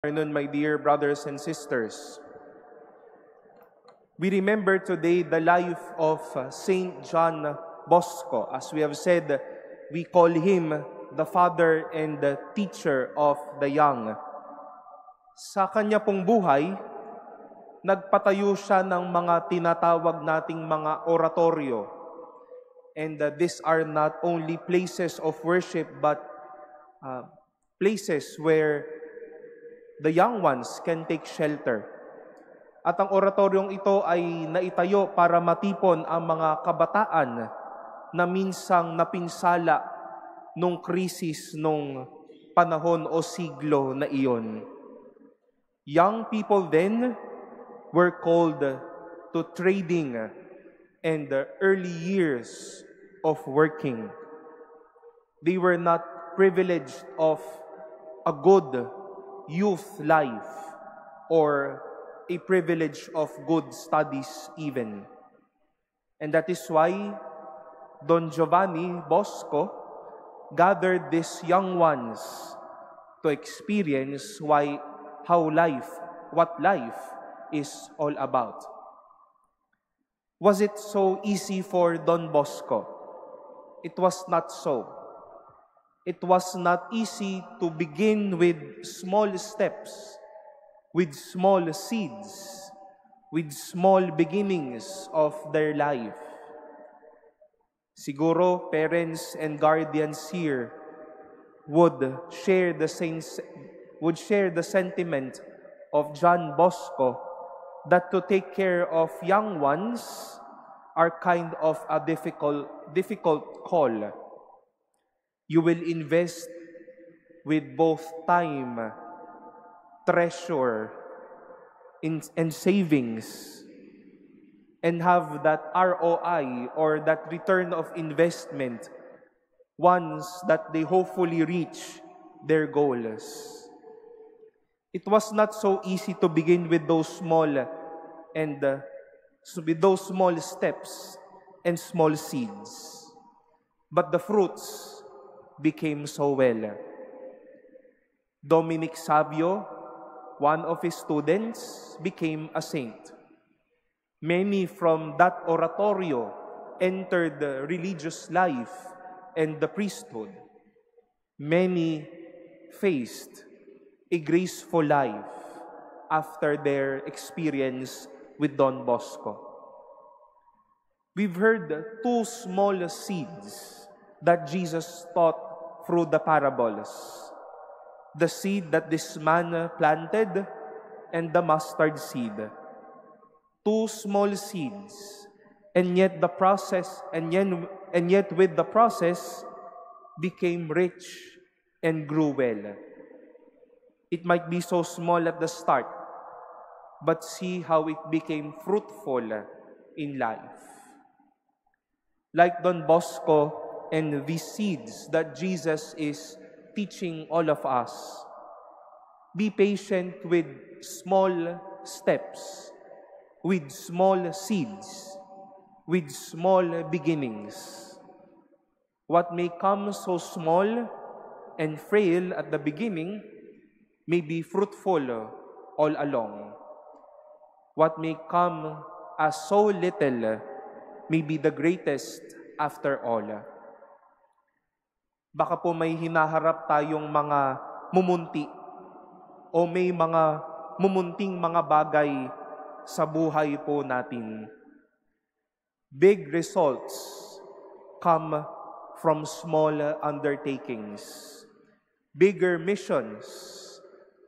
Good afternoon, my dear brothers and sisters. We remember today the life of Saint John Bosco. As we have said, we call him the father and the teacher of the young. Sa kanya pong buhay, nagpatayo siya ng mga tinatawag nating mga oratorio. And these are not only places of worship but places where the young ones can take shelter. At ang oratoryong ito ay naitayo para matipon ang mga kabataan na minsang napinsala nung krisis nung panahon o siglo na iyon. Young people then were called to trading and the early years of working. They were not privileged of a good youth life or a privilege of good studies even. And that is why Don Giovanni Bosco gathered these young ones to experience what life is all about. Was it so easy for Don Bosco? It was not so. It was not easy to begin with small steps, with small seeds, with small beginnings of their life. Siguro parents and guardians here would share the sentiment of John Bosco that to take care of young ones are kind of a difficult call. You will invest with both time, treasure, and savings, and have that ROI or that return of investment once that they hopefully reach their goals. It was not so easy to begin with those small steps and small seeds, but the fruits became so well. Dominic Savio, one of his students, became a saint. Many from that oratorio entered the religious life and the priesthood. Many faced a graceful life after their experience with Don Bosco. We've heard two small seeds that Jesus taught through the parables. The seed that this man planted and the mustard seed. Two small seeds, and yet with the process became rich and grew well. It might be so small at the start, but see how it became fruitful in life. Like Don Bosco and these seeds that Jesus is teaching all of us, be patient with small steps, with small seeds, with small beginnings. What may come so small and frail at the beginning may be fruitful all along. What may come as so little may be the greatest after all. Baka po may hinaharap tayong mga mumunti o may mga mumunting mga bagay sa buhay po natin. Big results come from small undertakings. Bigger missions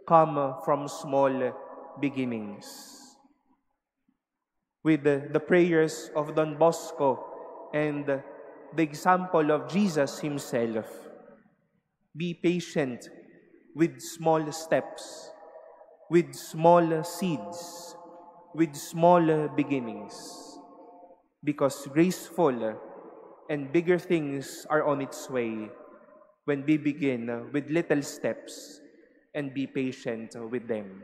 come from small beginnings. With the prayers of Don Bosco and the example of Jesus himself, be patient with small steps, with small seeds, with small beginnings, because graceful and bigger things are on its way when we begin with little steps and be patient with them.